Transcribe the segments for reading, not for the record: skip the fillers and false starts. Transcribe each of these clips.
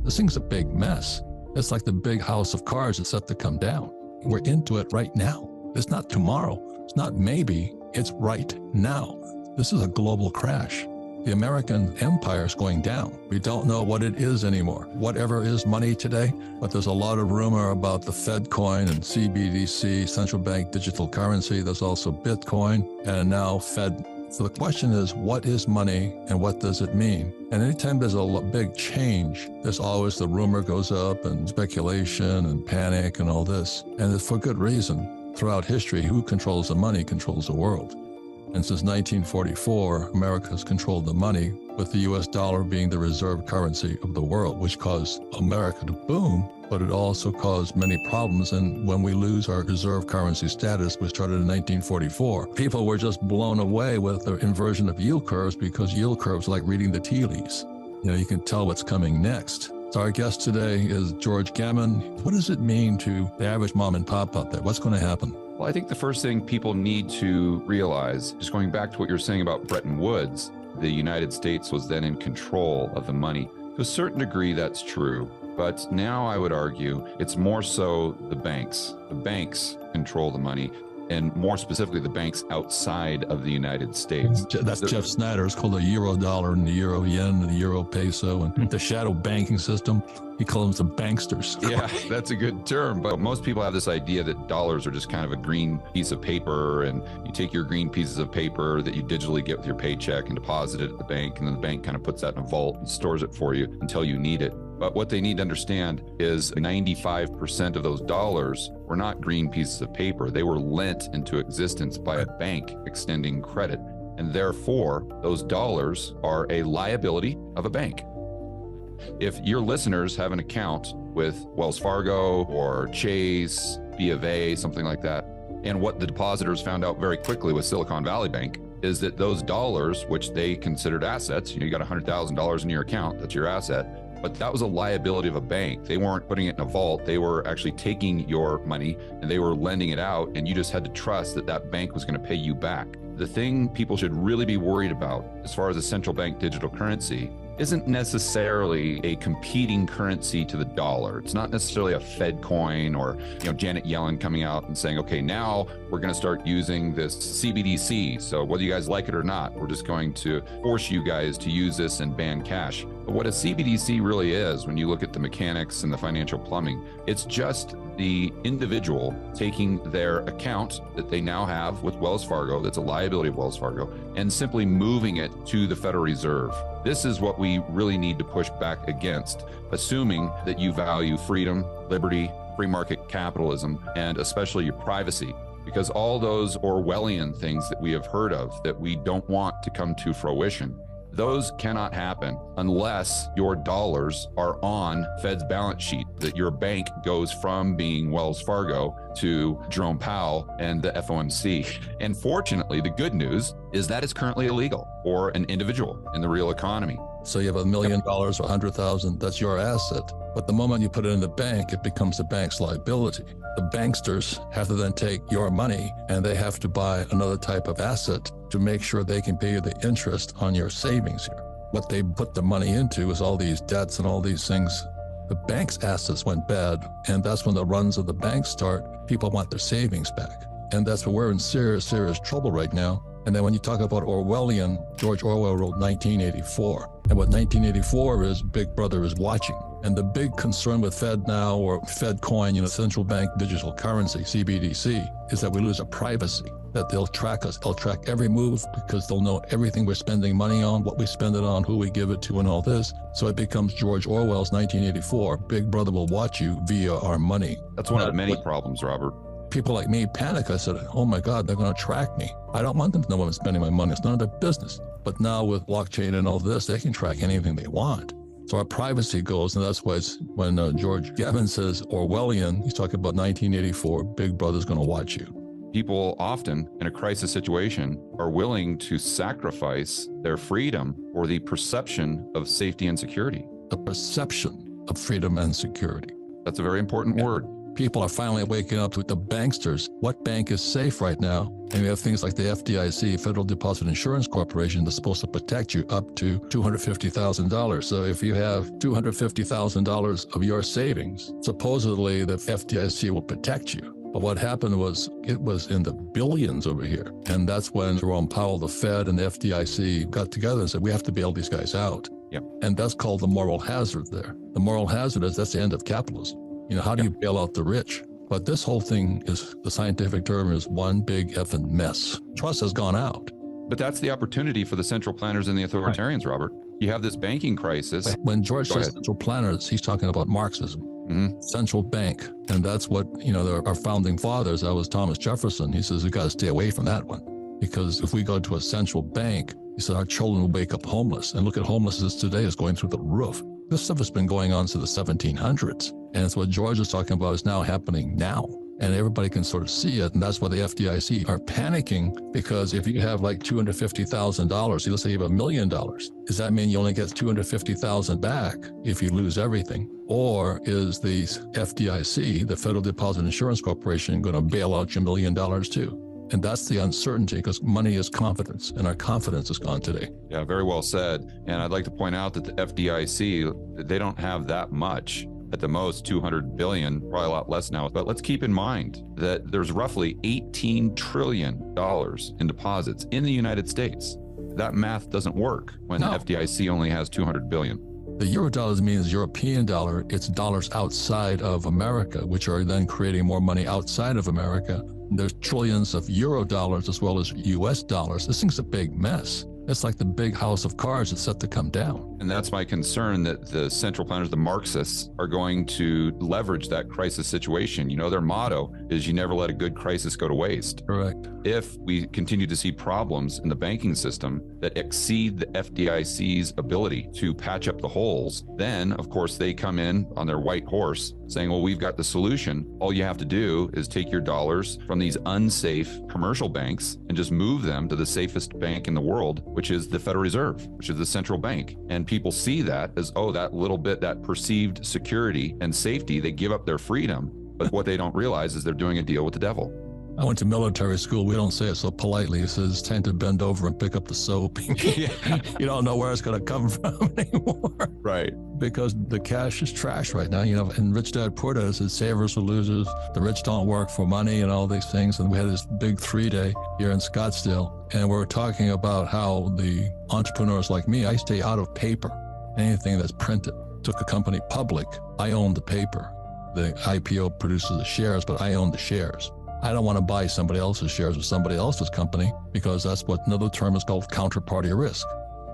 This thing's a big mess. It's like the big house of cards that's set to come down. We're into it right now. It's not tomorrow. It's not maybe. It's right now. This is a global crash. The American empire is going down. We don't know what it is anymore. Whatever is money today, but there's a lot of rumor about the Fed coin and Cbdc, central bank digital currency. There's also Bitcoin and now Fed. So the question is, what is money and what does it mean? And anytime there's a big change, there's always the rumor goes up and speculation and panic and all this. And it's for good reason. Throughout history, who controls the money controls the world. And since 1944, America has controlled the money, with the US dollar being the reserve currency of the world, which caused America to boom, but it also caused many problems. And when we lose our reserve currency status, which started in 1944, people were just blown away with the inversion of yield curves, because yield curves are like reading the tea leaves. You can tell what's coming next. So our guest today is George Gammon. What does it mean to the average mom and pop out there? What's going to happen? Well, I think the first thing people need to realize, just going back to what you're saying about Bretton Woods, the United States was then in control of the money. To a certain degree, that's true. But now I would argue it's more so the banks. The banks control the money, and more specifically, the banks outside of the United States. That's Jeff Snyder. It's called the euro dollar and the euro yen and the euro peso and the shadow banking system. He calls them the banksters. Yeah, that's a good term. But most people have this idea that dollars are just kind of a green piece of paper, and you take your green pieces of paper that you digitally get with your paycheck and deposit it at the bank, and then the bank kind of puts that in a vault and stores it for you until you need it. But what they need to understand is 95% of those dollars were not green pieces of paper. They were lent into existence by a bank extending credit. And therefore, those dollars are a liability of a bank. If your listeners have an account with Wells Fargo or Chase, B of A, something like that, and what the depositors found out very quickly with Silicon Valley Bank is that those dollars, which they considered assets, you got $100,000 in your account, that's your asset, but that was a liability of a bank. They weren't putting it in a vault. They were actually taking your money and they were lending it out, and you just had to trust that that bank was going to pay you back. The thing people should really be worried about as far as a central bank digital currency isn't necessarily a competing currency to the dollar. It's not necessarily a Fed coin or Janet Yellen coming out and saying, okay, now we're going to start using this Cbdc. So whether you guys like it or not, we're just going to force you guys to use this and ban cash. But what a Cbdc really is, when you look at the mechanics and the financial plumbing, it's just the individual taking their account that they now have with Wells Fargo, that's a liability of Wells Fargo, and simply moving it to the Federal Reserve. This is what we really need to push back against, assuming that you value freedom, liberty, free market capitalism, and especially your privacy. Because all those Orwellian things that we have heard of that we don't want to come to fruition, those cannot happen unless your dollars are on Fed's balance sheet, that your bank goes from being Wells Fargo to Jerome Powell and the FOMC. And fortunately, the good news is that it's currently illegal for an individual in the real economy. So you have $1 million or 100,000, that's your asset. But the moment you put it in the bank, it becomes the bank's liability. The banksters have to then take your money and they have to buy another type of asset to make sure they can pay you the interest on your savings here. What they put the money into is all these debts and all these things. The bank's assets went bad, and that's when the runs of the banks start. People want their savings back. And that's where we're in serious, serious trouble right now. And then when you talk about Orwellian, George Orwell wrote 1984. And what 1984 is, Big Brother is watching. And the big concern with Fed now, or Fed coin, central bank digital currency, Cbdc, is that we lose our privacy, that they'll track us. They'll track every move because they'll know everything we're spending money on, what we spend it on, who we give it to, and all this. So it becomes George Orwell's 1984. Big Brother will watch you via our money. That's one of the many problems, Robert. People like me panic. I said, oh my God, they're going to track me. I don't want them to know where I'm spending my money. It's none of their business. But now with blockchain and all this, they can track anything they want. So our privacy goes, and that's why it's when George Gammon says Orwellian, he's talking about 1984, Big Brother's going to watch you. People often in a crisis situation are willing to sacrifice their freedom for the perception of safety and security. The perception of freedom and security. That's a very important word. People are finally waking up to the banksters. What bank is safe right now? And we have things like the FDIC, Federal Deposit Insurance Corporation, that's supposed to protect you up to $250,000. So if you have $250,000 of your savings, supposedly the FDIC will protect you. But what happened was it was in the billions over here. And that's when Jerome Powell, the Fed, and the FDIC got together and said, we have to bail these guys out. Yep. And that's called the moral hazard there. The moral hazard is that's the end of capitalism. You know, how do you bail out the rich? But this whole thing is, the scientific term is one big effing mess. Trust has gone out. But that's the opportunity for the central planners and the authoritarians, right. Robert. You have this banking crisis. When George says central planners, he's talking about Marxism. Mm-hmm. Central bank. And that's what, you know, our founding fathers, that was Thomas Jefferson. He says, we got to stay away from that one. Because if we go to a central bank, he said, our children will wake up homeless. And look at homelessness today is going through the roof. This stuff has been going on since the 1700s. And it's what George is talking about is now happening now. And everybody can sort of see it. And that's why the FDIC are panicking, because if you have like $250,000, let's say you have $1 million, does that mean you only get $250,000 back if you lose everything? Or is the FDIC, the Federal Deposit Insurance Corporation, going to bail out your $1 million too? And that's the uncertainty, because money is confidence, and our confidence is gone today. Yeah, very well said. And I'd like to point out that the FDIC, they don't have that much. At the most, 200 billion, probably a lot less now. But let's keep in mind that there's roughly $18 trillion in deposits in the United States. That math doesn't work when the FDIC only has 200 billion. The Eurodollar means European dollar. It's dollars outside of America, which are then creating more money outside of America. There's trillions of euro dollars as well as US dollars. This thing's a big mess. It's like the big house of cards that's set to come down. And that's my concern, that the central planners, the Marxists, are going to leverage that crisis situation. You know, their motto is you never let a good crisis go to waste. Correct. If we continue to see problems in the banking system that exceed the FDIC's ability to patch up the holes, then, of course, they come in on their white horse saying, well, we've got the solution. All you have to do is take your dollars from these unsafe commercial banks and just move them to the safest bank in the world, which is the Federal Reserve, which is the central bank. And people see that as, oh, that little bit, that perceived security and safety, they give up their freedom. But what they don't realize is they're doing a deal with the devil. I went to military school. We don't say it so politely. It says it's time to bend over and pick up the soap. You don't know where it's going to come from anymore. Right. Because the cash is trash right now. You know, and Rich Dad Poor Dad says savers are losers. The rich don't work for money and all these things. And we had this big 3-day here in Scottsdale. And we were talking about how the entrepreneurs like me, I stay out of paper. Anything that's printed. Took a company public. I own the paper. The IPO produces the shares, but I own the shares. I don't want to buy somebody else's shares of somebody else's company, because that's what another term is called counterparty risk.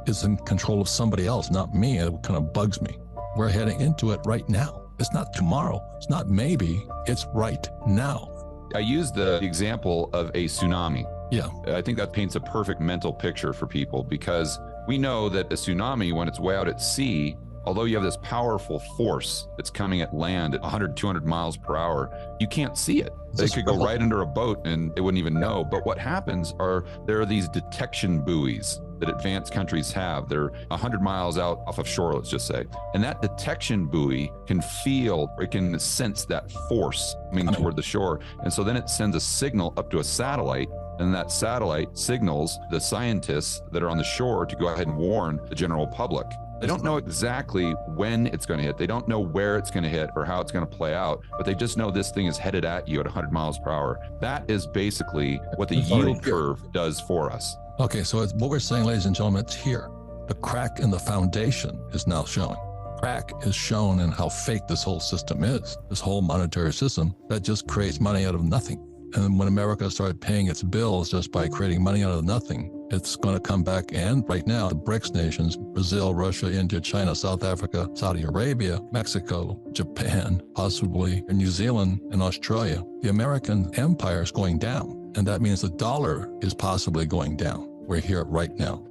It's in control of somebody else, not me. It kind of bugs me. We're heading into it right now. It's not tomorrow. It's not maybe. It's right now. I used the example of a tsunami. Yeah. I think that paints a perfect mental picture for people, because we know that a tsunami, when it's way out at sea, although you have this powerful force that's coming at land at 100, 200 miles per hour, you can't see it. They could go right under a boat and they wouldn't even know. But what happens are there are these detection buoys that advanced countries have. They're 100 miles out off of shore, let's just say. And that detection buoy can feel, or it can sense that force coming toward the shore. And so then it sends a signal up to a satellite, and that satellite signals the scientists that are on the shore to go ahead and warn the general public. They don't know exactly when it's going to hit. They don't know where it's going to hit or how it's going to play out, but they just know this thing is headed at you at 100 miles per hour. That is basically what the yield curve does for us. Okay, so what we're saying, ladies and gentlemen, it's here. The crack in the foundation is now showing. Crack is shown in how fake this whole system is, this whole monetary system that just creates money out of nothing. And when America started paying its bills just by creating money out of nothing, it's going to come back. And right now, the BRICS nations, Brazil, Russia, India, China, South Africa, Saudi Arabia, Mexico, Japan, possibly New Zealand and Australia, the American empire is going down. And that means the dollar is possibly going down. We're here right now.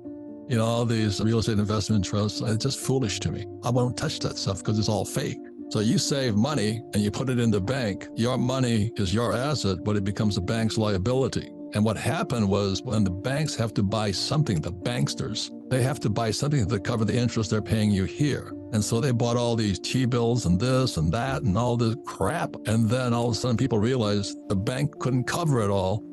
You know, all these real estate investment trusts, it's just foolish to me. I won't touch that stuff because it's all fake. So you save money and you put it in the bank. Your money is your asset, but it becomes the bank's liability. And what happened was, when the banks have to buy something, the banksters, they have to buy something to cover the interest they're paying you here. And so they bought all these T-bills and this and that and all this crap. And then all of a sudden people realized the bank couldn't cover it all.